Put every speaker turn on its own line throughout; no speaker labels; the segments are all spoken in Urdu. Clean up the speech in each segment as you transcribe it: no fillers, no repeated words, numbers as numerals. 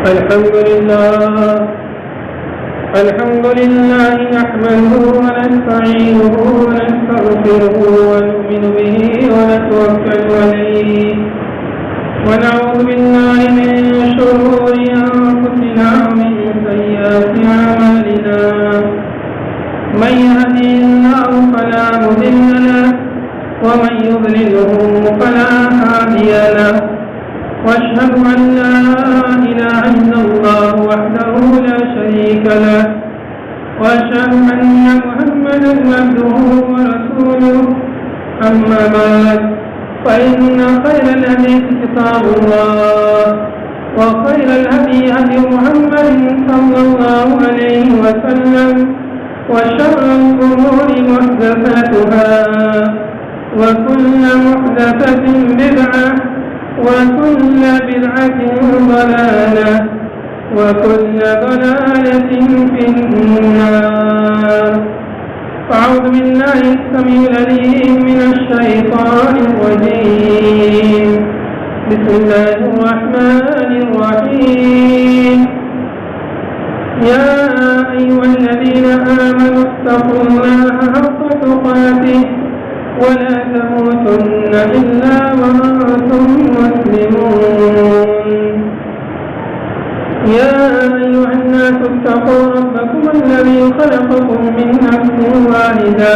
الحمد لله نحمده ونستعينه ونستغفره ونؤمن به ونتوكل عليه ونعوذ بالله من شرور أنفسنا ومن سيئات أعمالنا من يهده الله فلا مضل له ومن يضلله فلا هادي له واشهد ان لا اله الا الله وحده لا شريك له واشهد ان محمدا عبده ورسوله اما بعد فان خير الحديث كتاب الله وخير الهدي هدي محمد صلى الله عليه وسلم وشر الامور محدثاتها وكل محدثة بدعة وكل بدعة ضلالة وكل ضلالة في النار. أعوذ بالله السميع العليم من الشيطان الرجيم. بسم الله الرحمن الرحيم. يا أيها الذين آمنوا اتقوا الله حق تقاته ولا تموتن إلا وأنتم مسلمون. يا أيها الناس اتقوا ربكم الذي خلقكم من نفس واحدة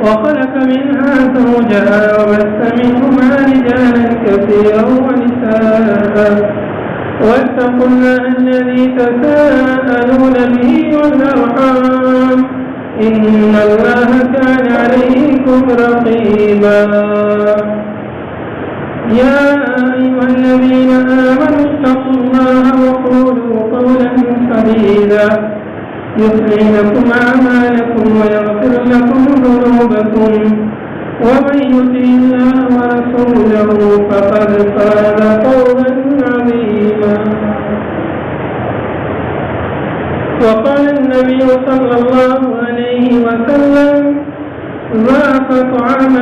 وخلق منها زوجها وبث منهما رجالا كثيرا ونساء واتقوا الله الذي تساءلون به والأرحام إن الله كان عليكم رقيبا. يا أيها الذين آمنوا اتقوا الله وقولوا قولا سديدا يصلح لكم أعمالكم ويغفر لكم ذنوبكم ومن يطع الله ورسوله فقد فاز فوزا عظيما. وقال النبي صلى الله عليه وسلم ذاق طعم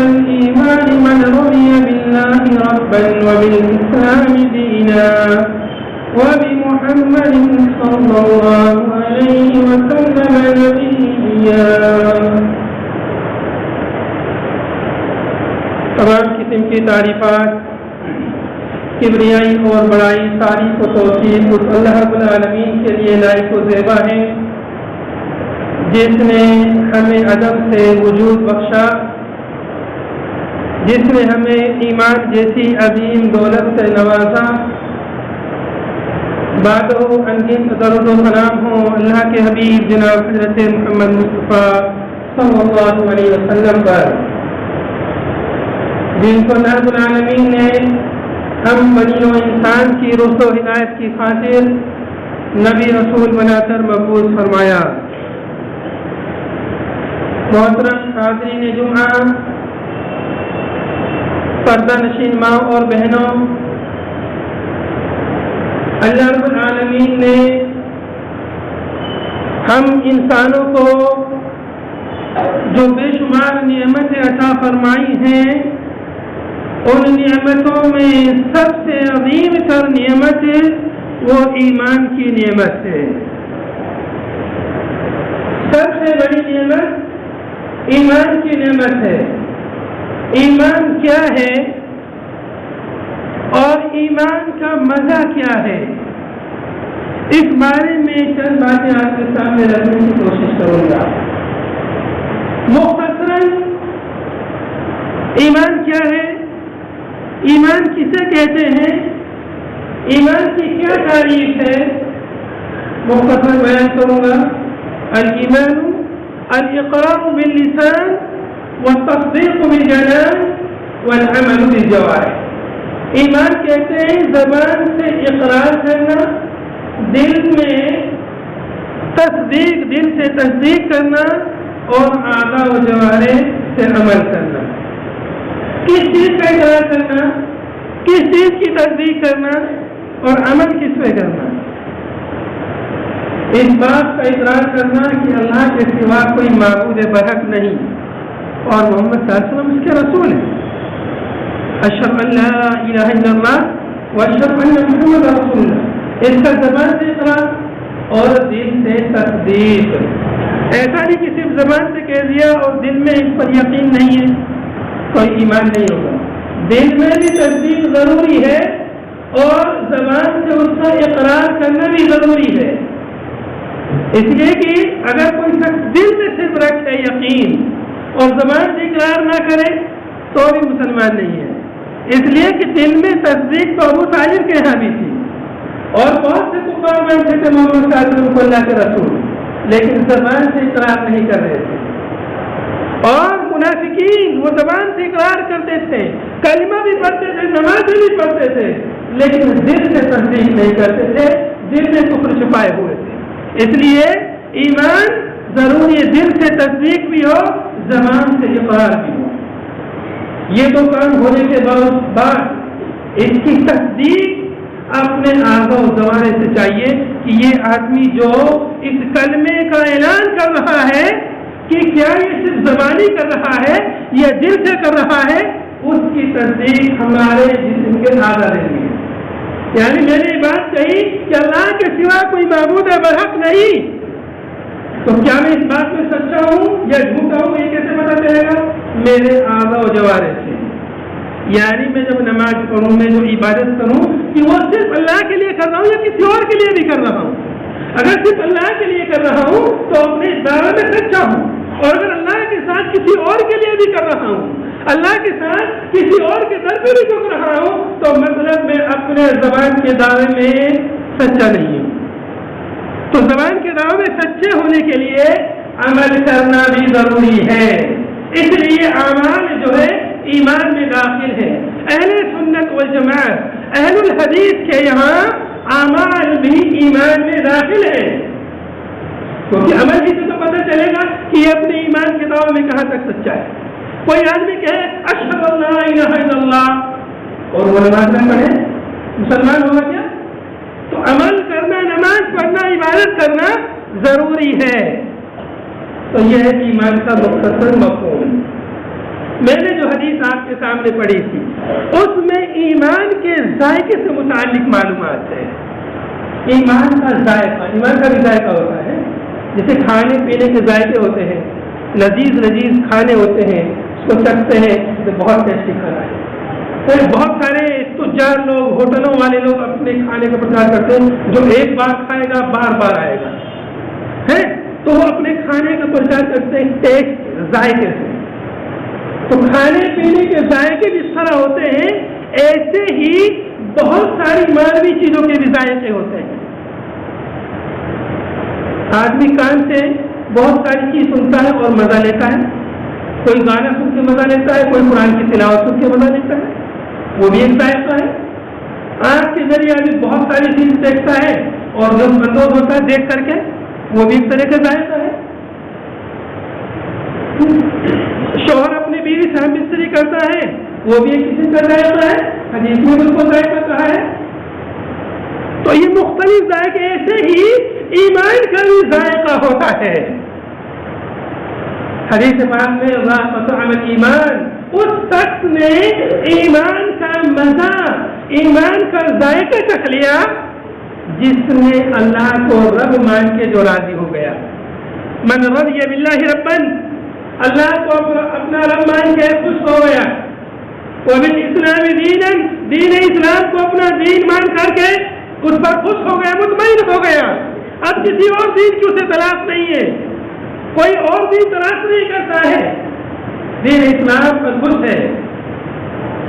الإيمان من رضي بالله ربا وبالإسلام دينا وبمحمد صلى الله عليه وسلم نبيا. تمام قسم کی تعریفات کبریائی اور بڑائی تعریف و توصیف اس اللہ رب العالمین کے لیے لائق و زیبا ہے جس نے ہمیں ادب سے وجود بخشا، جس نے ہمیں ایمان جیسی عظیم دولت سے نوازا. بعد انگین درود و سلام ہوں اللہ کے حبیب جناب حضرت محمد مصطفیٰ صلی اللہ علیہ وسلم پر، جن کو اللہ رب العالمین نے ہم بنی و انسان کی رشد و ہدایت کی خاطر نبی رسول بنا کر مبعوث فرمایا. محترم حاضرین جمعہ، پردہ نشین ماں اور بہنوں، اللہ رب العالمین نے ہم انسانوں کو جو بے شمار نعمتیں عطا فرمائی ہیں، ان نعمتوں میں سب سے عظیم تر نعمت وہ ایمان کی نعمت ہے. سب سے بڑی نعمت ایمان کی نعمت ہے. ایمان کیا ہے اور ایمان کا مزہ کیا ہے، اس بارے میں چند باتیں آپ کے سامنے رکھنے کی کوشش کروں گا. مختصراً ایمان کیا ہے، ایمان کسے کہتے ہیں، ایمان کی کیا تعریف ہے، مختصر بیان کروں گا. الایمان الاقرار باللسان والتصدیق بالجنان والعمل بالجوارح. ایمان کہتے ہیں زبان سے اقرار کرنا، دل سے تصدیق کرنا اور اعضاء و جوارح سے عمل کرنا. کس چیز کا اقرار کرنا، کس چیز کی تصدیق کرنا اور عمل کس پہ کرنا؟ اس بات کا اقرار کرنا کہ اللہ کے سوا کوئی معبود برحق نہیں اور محمد صلی اللہ علیہ وسلم اس کے رسول ہیں. اشہد ان لا الہ الا اللہ و اشہد ان محمد رسول اللہ، اس کا زبان سے اقرار اور دل سے تصدیق۔ ایسا نہیں کہ صرف زبان سے کہہ دیا اور دل میں اس پر یقین نہیں ہے، کوئی ایمان نہیں ہوگا۔ دل میں بھی تصدیق ضروری ہے اور زبان سے اس کا اقرار کرنا بھی ضروری ہے، اس لیے کہ اگر کوئی شخص دل میں صرف رکھے یقین اور زبان سے اقرار نہ کرے تو بھی مسلمان نہیں ہے۔ اس لیے کہ دل میں تصدیق تو ابو طالب کے یہاں بھی تھی اور بہت سے کفار مانتے تھے محمد صلی اللہ علیہ وسلم کو اللہ کے رسول، لیکن زبان سے اقرار نہیں کر رہے تھے۔ اور منافقین وہ زبان سے اقرار کرتے تھے، کلمہ بھی پڑھتے تھے، نماز بھی پڑھتے تھے، لیکن دل سے تصدیق نہیں کرتے تھے، دل میں کفر چھپائے ہوئے تھے۔ اس لیے ایمان ضروری ہے، دل سے تصدیق بھی ہو، زبان سے اقرار بھی ہو۔ یہ دو کام ہونے کے بعد اس کی تصدیق اپنے اعضاء و جوارح سے چاہیے کہ یہ آدمی جو اس کلمے کا اعلان کر رہا ہے کہ کیا یہ صرف زبانی کر رہا ہے یا دل سے کر رہا ہے، اس کی تصدیق ہمارے جسم کے اعضاء دیں گے۔ یعنی میں نے یہ بات کہی کہ اللہ کے سوا کوئی معبود برحق نہیں، تو کیا میں اس بات میں سچا ہوں یا جھوٹا ہوں، یہ کیسے پتا چلے گا؟ میرے اعضاء و جوارح سے۔ یعنی میں جب نماز پڑھوں، میں جو عبادت کروں کہ وہ صرف اللہ کے لیے کر رہا ہوں یا کسی اور کے لیے بھی کر رہا ہوں۔ اگر صرف اللہ کے لیے کر رہا ہوں تو اپنے دعوے میں سچا ہوں، اور اگر اللہ کے ساتھ کسی اور کے لیے بھی کر رہا ہوں، اللہ کے ساتھ کسی اور کے در پہ بھی جھک رہا ہوں، تو مطلب میں اپنے زبان کے دعوے میں سچا نہیں ہوں۔ تو زبان کے دعوے میں سچے ہونے کے لیے عمل کرنا بھی ضروری ہے، اس لیے اعمال جو ہے ایمان میں داخل ہے۔ اہل سنت والجماعت، اہل الحدیث کے یہاں اعمال بھی ایمان میں داخل ہے، کیونکہ عمل ہی سے تو پتہ چلے گا کہ یہ اپنے ایمان کے دعوے میں کہاں تک سچا ہے۔ کوئی آدمی کہے اشہد ان لا الہ الا اللہ اور وہ نماز نہ پڑھے، مسلمان ہوگا کیا؟ تو عمل کرنا، نماز پڑھنا، عبادت کرنا ضروری ہے۔ تو یہ ہے ایمان کا مختصر مفہوم۔ میں نے جو حدیث آپ کے سامنے پڑھی تھی اس میں ایمان کے ذائقے سے متعلق معلومات ہے۔ ایمان کا ذائقہ، ایمان کا بھی ذائقہ ہوتا ہے، جیسے کھانے پینے کے ذائقے ہوتے ہیں، لذیذ لذیذ کھانے ہوتے ہیں، اس کو چکھتے ہیں تو بہت ٹیسٹی کھانا ہے۔ پھر بہت سارے تجار لوگ، ہوٹلوں والے لوگ اپنے کھانے کا پرچار کرتے ہیں، جو ایک بار کھائے گا بار بار آئے گا، ہے تو وہ اپنے کھانے کا پرچار کرتے ہیں ٹیسٹ، ذائقے سے۔ تو کھانے پینے کے ذائقے جس طرح ہوتے ہیں، ایسے ہی بہت ساری مانوی چیزوں کے بھی ذائقے ہوتے ہیں۔ آدمی کان سے بہت ساری چیز سنتا ہے اور مزہ لیتا ہے، کوئی گانا سن کے مزہ لیتا ہے، کوئی قرآن کی تلاوت سن کے مزہ لیتا ہے، وہ بھی ایک ذائقہ ہے۔ آنکھ کے ذریعے آدمی بہت ساری چیز دیکھتا ہے اور جب اندوز ہوتا ہے دیکھ کر کے، وہ بھی ایک طرح کا ذائقہ ہے۔ شوہر اپنی بیوی سے ہم بستری کرتا ہے، وہ بھی ایک قسم کا ذائقہ ہے، حدیث میں اس کو ذائقہ کہا ہے۔ تو یہ مختلف ذائقے، ایسے ہی ایمان کا بھی ذائقہ ہوتا ہے۔ حدیث پاک میں ذائقۃ عمل ایمان، اس شخص نے ایمان کا مزہ، ایمان کا ذائقہ چکھ لیا جس نے اللہ کو رب مان کے جو راضی ہو گیا۔ من رضی باللہ ربا، اللہ کو اپنا رب مان کے خوش ہو گیا، وبالاسلام دینا، دین اسلام کو اپنا دین مان کر کے اس پر خوش ہو گیا، مطمئن ہو گیا۔ اب کسی اور دین کی اسے تلاش نہیں ہے، کوئی اور دین تلاش نہیں کرتا ہے، دین اسلام پر خوش ہے۔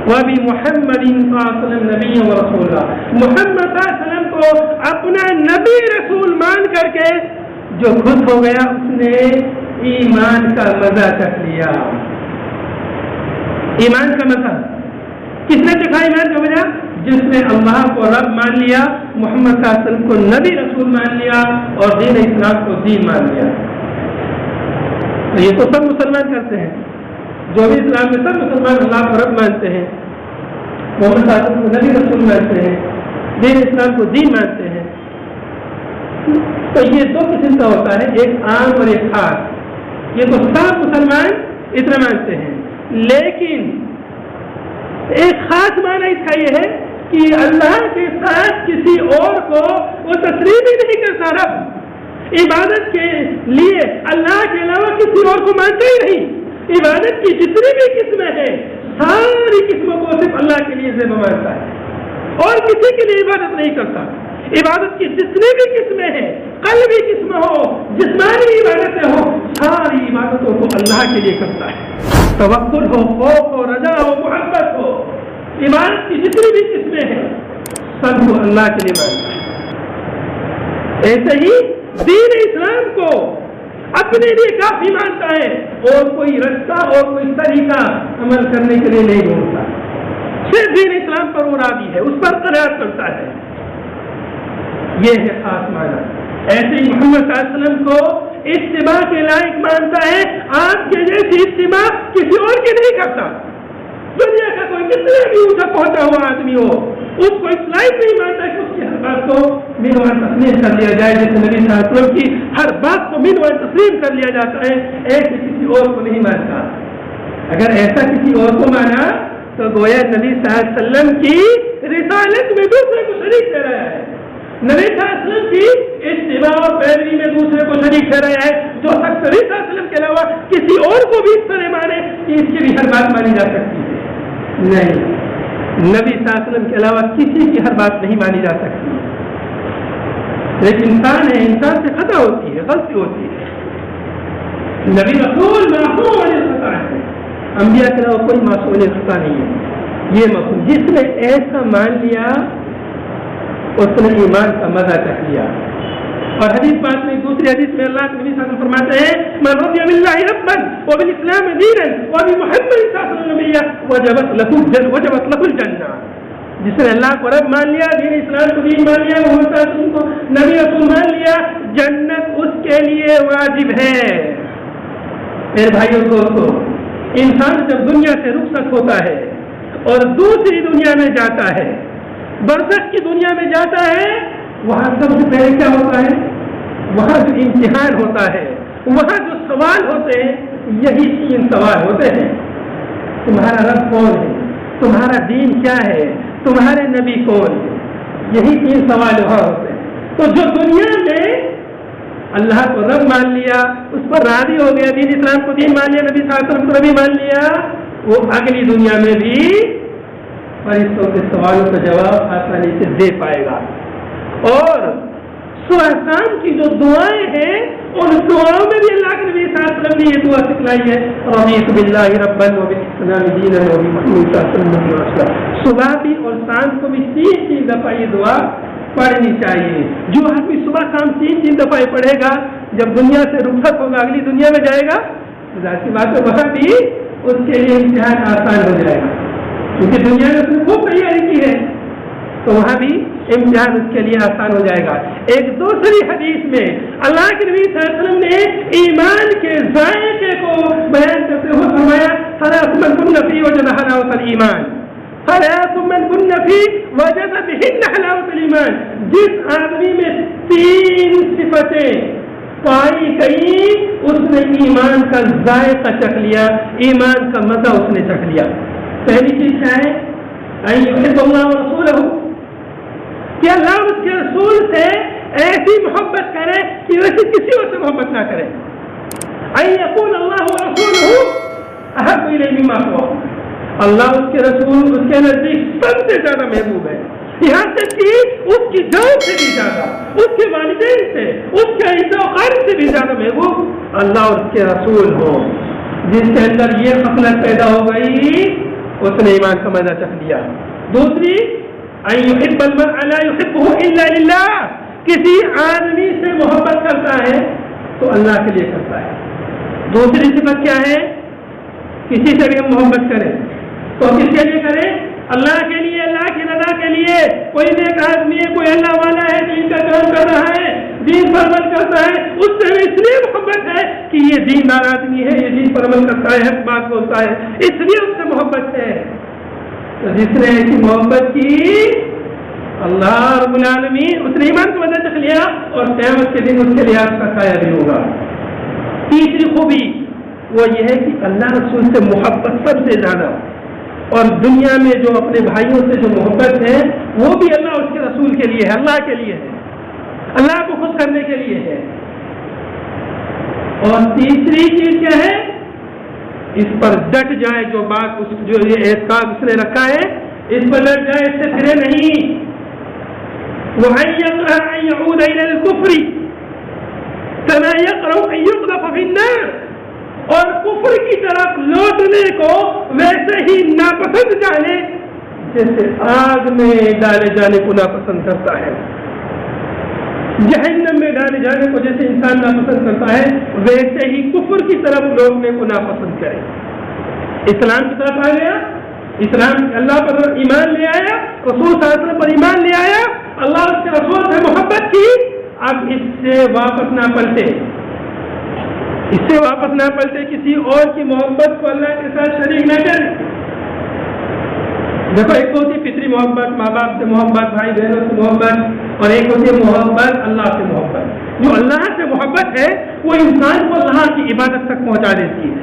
وَبِمُحَمَّدٍ صلی اللہ علیہ وسلم نبی و رسولہ، محمد صلی اللہ علیہ وسلم کو اپنا نبی رسول مان کر کے جو خوش ہو گیا، اس نے ایمان کا مزہ چکھ لیا۔ ایمان کا مزہ کس نے چکھا؟ ایمان کا مزہ جس نے اللہ کو رب مان لیا، محمد صلی اللہ علیہ وسلم کو نبی رسول مان لیا اور دین اسلام کو دین مان لیا۔ یہ تو سب مسلمان کرتے ہیں، جو بھی اسلام میں سب مسلمان اللہ کو رب مانتے ہیں، محمد صلی اللہ علیہ وسلم کو نبی رسول مانتے ہیں، دین اسلام کو دین مانتے ہیں۔ تو یہ دو قسم کا ہوتا ہے، ایک عام اور ایک خاص۔ یہ تو سب مسلمان اتنا مانتے ہیں، لیکن ایک خاص معنی اس کا یہ ہے کہ اللہ کے ساتھ کسی اور کو وہ تسلیم ہی نہیں کرتا. رب عبادت کے لیے اللہ کے علاوہ کسی اور کو مانتا ہی نہیں. عبادت کی جتنی بھی قسمیں ہیں ساری قسموں کو صرف اللہ کے لیے ذبح مانتا ہے اور کسی کے لیے عبادت نہیں کرتا. عبادت کی جتنی بھی قسمیں ہیں, قلبی قسم ہو, جسمانی عبادتیں ہو, ساری عبادتوں کو اللہ کے لیے کرتا ہے. توکل ہو, خوف ہو, رجا ہو, محبت ہو, عبادت کی جتنی بھی قسمیں ہیں سب کو اللہ کے لیے مانتا ہے. ایسے ہی دین اسلام کو اپنے لیے کافی مانتا ہے اور کوئی رستہ اور کوئی طریقہ عمل کرنے کے لیے نہیں ڈھونڈتا. صرف دین اسلام پر وہ راضی ہے, اس پر قناعت کرتا ہے. یہ ہے خاص معنی. ایسے ہی محمد صلی اللہ علیہ وسلم کو اتباع کے لائق مانتا ہے. آپ کے جیسی اتباع کسی اور کی نہیں کرتا. دنیا کا کوئی کتنا بھی اونچا پہنچا ہوا آدمی ہو, اس کو اس لائق نہیں مانتا کہ اس کی ہر بات کو منوان تسلیم کر لیا جائے. جیسے نبی صلی اللہ علیہ وسلم کی ہر بات کو منوان تسلیم کر لیا جاتا ہے, ایسے کسی اور کو نہیں مانتا. اگر ایسا کسی اور کو مانا تو گویا نبی صلی اللہ علیہ وسلم کی رسالت میں دوسرے کو شریک کر رہا ہے. نبی صلی اللہ علیہ وسلم کی اتباع اور پیروی میں دوسرے کو شریک کر رہا ہے. جو شخص نبی صلی اللہ علیہ وسلم کے علاوہ کسی اور کو بھی اس طرح مانے کہ اس کی بھی ہر بات مانی جا سکتی ہے, نہیں, نبی صلی اللہ علیہ وسلم کے علاوہ کسی کی ہر بات نہیں مانی جا سکتی. ایک انسان ہے, انسان سے خطا ہوتی ہے, غلطی ہوتی ہے. نبی رسول معصوم علیہ خطا ہے, انبیاء کے علاوہ کوئی معصوم علیہ خطا نہیں ہے. یہ مفہوم جس نے ایسا مان لیا اس نے ایمان کا مزہ چکھ لیا. اور حدیث بات میں دوسری حدیث میں اللہ کے نبی صلی اللہ علیہ وسلم فرماتے ہیں من رضی باللہ ربا وبالاسلام دینا وبمحمد صلی اللہ علیہ وسلم وجبت له الجنہ. جس نے اللہ کو رب مان لیا, دین اسلام کو دین مان لیا, محمد صلی اللہ علیہ وسلم کو نبی رسول مان لیا, جنت اس کے لیے واجب ہے. میرے بھائیوں دوستو, انسان جب دنیا سے رخصت ہوتا ہے اور دوسری دنیا میں جاتا ہے, برزخ کی دنیا میں جاتا ہے, وہاں سب سے پہلے کیا ہوتا ہے؟ وہاں جو امتحان ہوتا ہے, وہاں جو سوال ہوتے ہیں, یہی 3 سوال ہوتے ہیں. تمہارا رب کون ہے, تمہارا دین کیا ہے, تمہارے نبی کون ہے, یہی 3 سوال وہاں ہوتے ہیں. تو جو دنیا میں اللہ کو رب مان لیا, اس پر راضی ہو گیا, دین اسلام کو دین مان لیا, نبی صلی اللہ علیہ وسلم کو نبی مان لیا, وہ اگلی دنیا میں بھی فرشتوں کے سوالوں کا جواب آسانی سے دے پائے گا. اور صبح شام کی جو دعائیں ہیں ان دعاؤں میں بھی اللہ کے نبی صلی اللہ علیہ وسلم نے یہ دعا سکھلائی ہے, رضیت باللہ ربا وبالاسلام دینا وبمحمد صلی اللہ علیہ وسلم. صبح بھی اور شام کو بھی 3 دفعہ یہ دعا پڑھنی چاہیے. جو آدمی صبح شام 3 دفعہ پڑھے گا, جب دنیا سے رخصت ہوگا اگلی دنیا میں جائے گا, ظاہر سی بات ہے وہاں بھی اس کے لیے امتحان آسان ہو جائے گا, کیونکہ دنیا میں اس نے خوب تیاری کی ہے, تو وہاں بھی امتحان اس کے لیے آسان ہو جائے گا. ایک دوسری حدیث میں اللہ کے نبی صلی اللہ علیہ وسلم نے ایمان کے ذائقے کو بیان کرتے ہوئے فرمایا ثلاث من كن فيه وجد حلاوة الإيمان, ثلاث من كن فيه وجد بهن حلاوة الإيمان. جس آدمی میں 3 صفتیں پائی گئی اس نے ایمان کا ذائقہ چکھ لیا, ایمان کا مزہ اس نے چکھ لیا. پہلی چیز کیا ہے؟ ان يحب الله ورسوله, کہ اللہ اس کے رسول سے ایسی محبت کرے کہ ویسے کسی اور سے محبت نہ کرے. ان يكون الله ورسوله احب الیہ مما سواه, اللہ اس کے رسول اس کے نزدیک سب سے زیادہ محبوب ہے, یہاں تک کہ اس کی جان سے بھی زیادہ, اس کے والدین سے, اس کے عزت و قدر سے بھی زیادہ محبوب اللہ اور اس کے رسول ہو. جس کے اندر یہ خصلت پیدا ہو گئی اس نے ایمان کا مزہ چکھ لیا. دوسری ان يحب المرء لا يحبه الا لله, کسی آدمی سے محبت کرتا ہے تو اللہ کے لیے کرتا ہے. دوسری صفت کیا ہے؟ کسی سے بھی ہم محبت کریں تو کس کے لیے کریں؟ اللہ کے لیے, اللہ کی رضا کے لیے. کوئی نیک آدمی ہے, کوئی اللہ والا ہے, دین کا کام کر رہا ہے, دین پر عمل کرتا ہے, اس سے اس لیے محبت ہے کہ یہ دیندار آدمی ہے, یہ دین پر عمل کرتا ہے, حق بات بولتا ہے, اس لیے اس سے محبت ہے. تو جس نے ایسی محبت کی اللہ رب العالمین اس نے ایمان کو مدد رکھ لیا اور قیامت کے دن اس کے لحاظ کا سایہ بھی ہوگا. تیسری خوبی وہ یہ ہے کہ اللہ رسول سے محبت سب سے زیادہ اور دنیا میں جو اپنے بھائیوں سے جو محبت ہے وہ بھی اللہ اس کے رسول کے لیے ہے، اللہ کے لیے ہے، اللہ کو خوش کرنے کے لیے ہے۔ اور تیسری چیز کیا ہے؟ اس پر ڈٹ جائے، جو بات جو یہ اعتقاد اس نے رکھا ہے اس پر ڈٹ جائے، اس سے پھرے نہیں۔ وَأَن يَكْرَهَ أَن يَعُودَ إِلَى الْكُفْرِ كَمَا يَكْرَهُ أَن يُقْذَفَ فِي النَّارِ، اور کفر کی طرف لوٹنے کو ویسے ہی ناپسند جانے جیسے آگ میں ڈالے جانے کو ناپسند کرتا ہے، جہنم میں ڈالے جانے کو جیسے انسان ناپسند کرتا ہے ویسے ہی کفر کی طرف لوٹنے کو ناپسند کرے۔ اسلام کی طرف آ گیا، اسلام اللہ پر ایمان لے آیا، رسول صلی اللہ علیہ وسلم پر ایمان لے آیا، اللہ اس کے رسول سے محبت کی، اب اس سے واپس نہ پلٹے، اس سے واپس نہ پلٹے، کسی اور کی محبت کو اللہ کے ساتھ شریک نہ کرے۔ دیکھو، ایک ہوتی ہے فطری محبت، ماں باپ سے محبت، بھائی بہنوں سے محبت، اور ایک ہوتی ہے محبت اللہ سے محبت۔ جو اللہ سے محبت ہے وہ انسان کو اللہ کی عبادت تک پہنچا دیتی ہے۔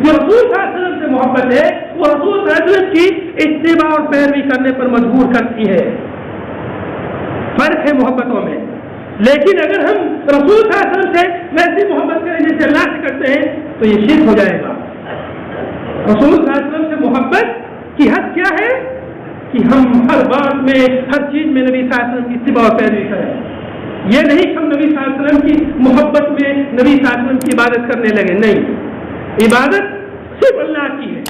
جو رسول صلی اللہ علیہ وسلم سے محبت ہے وہ رسول صلی اللہ علیہ وسلم کی اتباع اور پیروی کرنے پر مجبور کرتی ہے۔ فرق ہے محبتوں میں، لیکن اگر ہم رسول صلی اللہ علیہ وسلم سے ویسی محبت کریں جیسے اللہ سے کرتے ہیں تو یہ شرک ہو جائے گا۔ رسول صلی اللہ علیہ وسلم سے محبت کی حد کیا ہے کہ ہم ہر بات میں، ہر چیز میں نبی صلی اللہ علیہ وسلم کی اتباع و پیروی کریں۔ یہ نہیں کہ ہم نبی صلی اللہ علیہ وسلم کی محبت میں نبی صلی اللہ علیہ وسلم کی عبادت کرنے لگے، نہیں، عبادت صرف اللہ کی ہے۔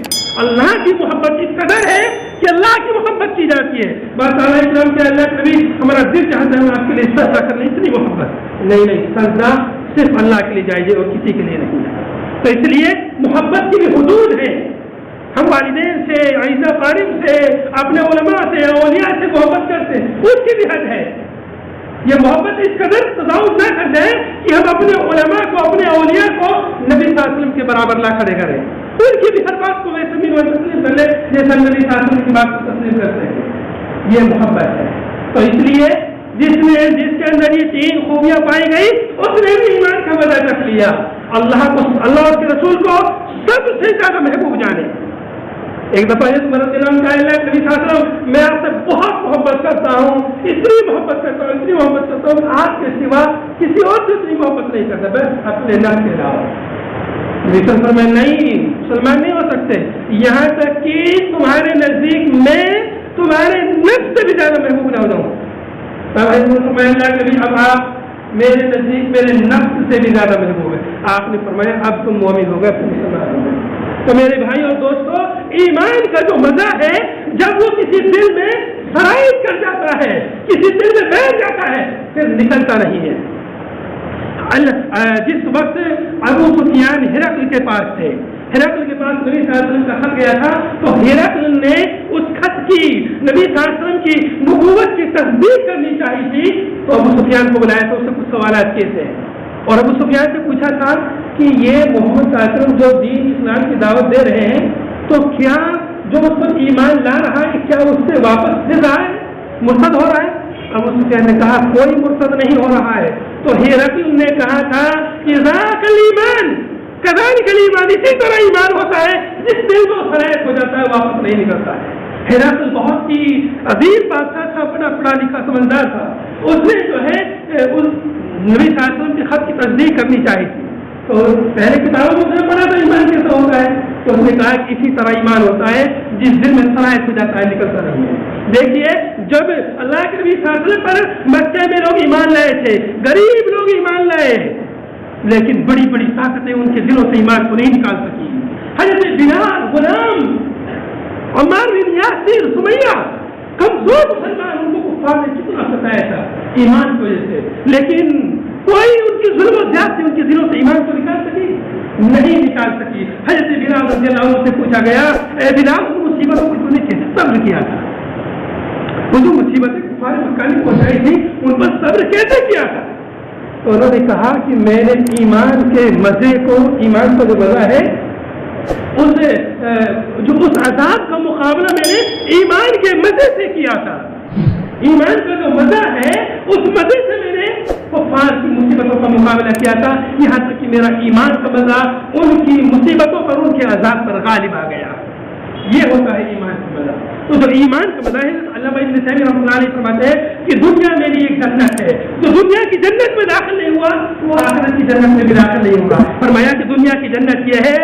اللہ کی محبت اس قدر ہے کہ اللہ کی محبت کی جاتی ہے۔ بس علیہ السلام کے اللہ نبی ہمارا دل چاہتا ہے ہم آپ کے لیے سجدہ کریں، اتنی محبت نہیں، سجدہ صرف اللہ کے لیے جائز اور کسی کے لیے نہیں۔ تو اس لیے محبت کی بھی حدود ہے۔ ہم والدین سے، عیسیٰ قارب سے، اپنے علماء سے، اولیاء سے محبت کرتے ہیں، اس کی بھی حد ہے۔ یہ محبت اس قدر تجاوز نہ کر جائے کہ ہم اپنے علماء کو، اپنے اولیاء کو نبی صلی اللہ علیہ وسلم کے برابر نہ کھڑے کریں، ان کی بھی ہر بات کو ویسے بھی تسلیم کر لیں جیسے نبی صلی اللہ علیہ وسلم کی بات کو تسلیم کرتے ہیں۔ یہ محبت ہے۔ تو اس لیے جس کے اندر یہ تین خوبیاں پائی گئی اس نے بھی ایمان کا مزہ چکھ لیا، اللہ کو، اللہ اور کے رسول کو سب سے زیادہ محبوب جانے۔ ایک دفعہ نبی صلی اللہ علیہ وسلم، میں آپ سے بہت محبت کرتا ہوں، اتنی محبت کرتا ہوں، اتنی محبت کرتا ہوں، آپ کے سوا کسی اور سے اتنی محبت نہیں کرتا، بس اپنے نفس کے علاوہ۔ میں نہیں، مسلمان نہیں ہو سکتے یہاں تک کہ تمہارے نزدیک میں تمہارے نفس سے بھی زیادہ محبوب نہ ہو جاؤں۔ اب آپ میرے نزدیک میرے نفس سے بھی زیادہ محبوب ہے۔ آپ نے فرمایا اب تم مومن ہو گئے، مسلمان ہو گئے۔ تو میرے بھائی اور دوستو، ایمان کا جو مزہ ہے جب وہ کسی دل میں سرائے کر جاتا ہے، کسی دل میں بیٹھ جاتا ہے، پھر نکلتا نہیں ہے۔ جس وقت ابو سفیان ہرقل کے پاس تھے، ہرقل کے پاس نبی صلی اللہ علیہ وسلم کا خط گیا تھا، تو ہرقل نے اس خط کی نبی صلی اللہ علیہ وسلم کی نبوت کی تصدیق کرنی چاہیے تھی، تو ابو سفیان کو بلایا تو اس سے کچھ سوالات کیے تھے، اور ابو سفیان سے پوچھا تھا کہ یہ محمد صلی اللہ علیہ وسلم جو دین اسلام کی دعوت دے رہے ہیں تو کیا جو اس پر ایمان لا رہا ہے کیا اس سے واپس پھر رہا ہے، مرتد ہو رہا ہے؟ ابو سفیان نے کہا کوئی مرتد نہیں ہو رہا ہے۔ تو ہرقل نے کہا تھا کہ ذاک الایمان کذالک الایمان، اسی طرح ایمان ہوتا ہے جس دل کو سرایت ہو جاتا ہے واپس نہیں نکلتا ہے۔ ہرقل بہت ہی عظیم بادشاہ تھا، بڑا پڑھا لکھا سمجھدار تھا، اس نے جو ہے نبی صلی اللہ علیہ وسلم کے خط کی تصدیق کرنی چاہیے تھی۔ تو پہلے کتابوں میں اس نے پڑھا تھا ایمان کیسا ہوتا ہے، تو اس نے کہا کہ اسی طرح ایمان ہوتا ہے جس دل میں سرایت ہو جاتا ہے نکلتا نہیں ہے۔ دیکھیے جب اللہ کے نبی صلی اللہ علیہ وسلم پر مکے میں لوگ ایمان لائے تھے، غریب لوگ ایمان لائے، لیکن بڑی بڑی طاقتیں ان کے دلوں سے ایمان کو نہیں نکال سکی۔ حضرت بلال، غلام، عمار بن یاسر، سمیہ، کمزور مسلمان، ان کو کفار نے کتنا ستایا تھا ایمان کی وجہ سے، لیکن کوئی ان کی ظلم و زیادتی ان کے دلوں سے ایمان کو نکال سکی نہیں نکال سکی۔ حضرت بلال رضی اللہ عنہ سے پوچھا گیا، اے بلال تم مصیبتوں کو تم نے کیسے صبر کیا تھا؟ وہ جو مصیبتیں کفار مکہ نے پہنچائی تھی ان پر صبر کیسے کیا تھا؟ تو انہوں نے کہا کہ میں نے ایمان کے مزے کو، ایمان کا جو مزہ ہے اس عذاب کا مقابلہ میں نے ایمان کے مزے سے کیا تھا۔ ایمان کا جو مزہ ہے اس مزے سے میں نے کفار کی مصیبتوں کا مقابلہ کیا تھا، یہاں تک کہ میرا ایمان کا مزہ ان کی مصیبتوں پر، ان کے عذاب پر غالب آ گیا۔ یہ ہوتا ہے ایمان کا مزہ. تو جو ایمان کا مزہ ہے علامہ ابن تیمیہ رحمۃ اللہ علیہ فرماتے ہیں کہ دنیا میری ایک جنت ہے، جو دنیا کی جنت میں داخل نہیں ہوا وہ آخرت کی جنت میں بھی داخل نہیں ہوگا. فرمایا کہ دنیا کی جنت یہ ہے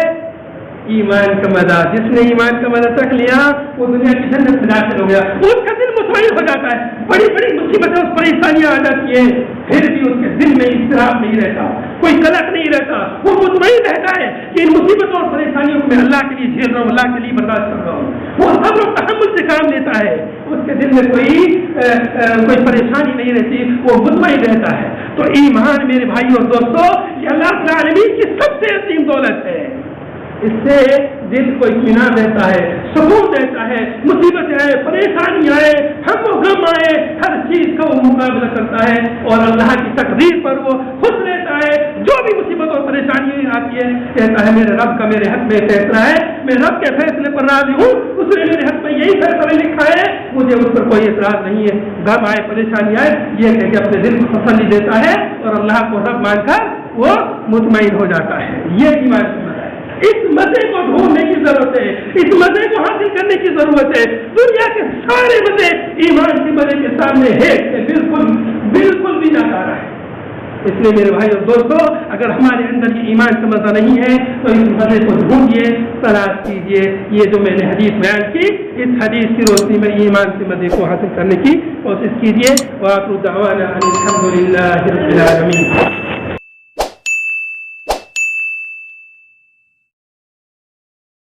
ایمان کا مزہ. جس نے ایمان کا مزہ چکھ لیا وہ دنیا کی جنت میں داخل ہو گیا. اس کا دل مطمئن ہو جاتا ہے. بڑی بڑی مصیبتیں اور پریشانیاں آ جاتی ہیں، پھر بھی اس کے دل میں اضطراب نہیں رہتا، کوئی قلق نہیں رہتا. وہ مطمئن رہتا ہے کہ ان مصیبتوں اور پریشانیوں کو میں اللہ کے لیے جھیل رہا ہوں، اللہ کے لیے برداشت کر رہا ہوں. وہ صبر و تحمل سے کام لیتا ہے، اس کے دل میں کوئی پریشانی نہیں رہتی، وہ مطمئن رہتا ہے. تو ایمان میرے بھائی اور دوستوں یہ اللہ رب العالمین کی سب سے عظیم دولت ہے. اس سے دل کو اطمینان دیتا ہے، سکون دیتا ہے. مصیبت آئے، پریشانی آئے، ہم و غم آئے، ہر چیز کا وہ مقابلہ کرتا ہے اور اللہ کی تقدیر پر وہ خوش رہتا ہے. جو بھی مصیبت اور پریشانی آتی ہے کہتا ہے میرے رب کا میرے حق میں فیصلہ ہے، میں رب کے فیصلے پر راضی ہوں، اس نے میرے حق میں یہی فیصلہ لکھا ہے، مجھے اس پر کوئی اعتراض نہیں ہے. غم آئے، پریشانی آئے، یہ کہہ کے اپنے دل کو تسلی دیتا ہے اور اللہ کو رب مان کر وہ مطمئن ہو جاتا ہے. یہ ایمان کی مزہ ہے. اس مزے کو ڈھونڈنے کی ضرورت ہے، اس مزے کو حاصل کرنے کی ضرورت ہے. دنیا کے سارے مزے ایمان کے مزے کے سامنے ہے بالکل بھی ناکارہ ہے. اس لیے میرے بھائی اور دوستوں اگر ہمارے اندر یہ ایمان کا مزہ نہیں ہے تو اس مزے کو ڈھونڈیے، تلاش کیجیے. یہ جو میں نے حدیث بیان کی اس حدیث کی روشنی میں ایمان کے مزے کو حاصل کرنے کی کوشش کیجیے. وآخر دعوانا ان الحمد للہ رب العالمین.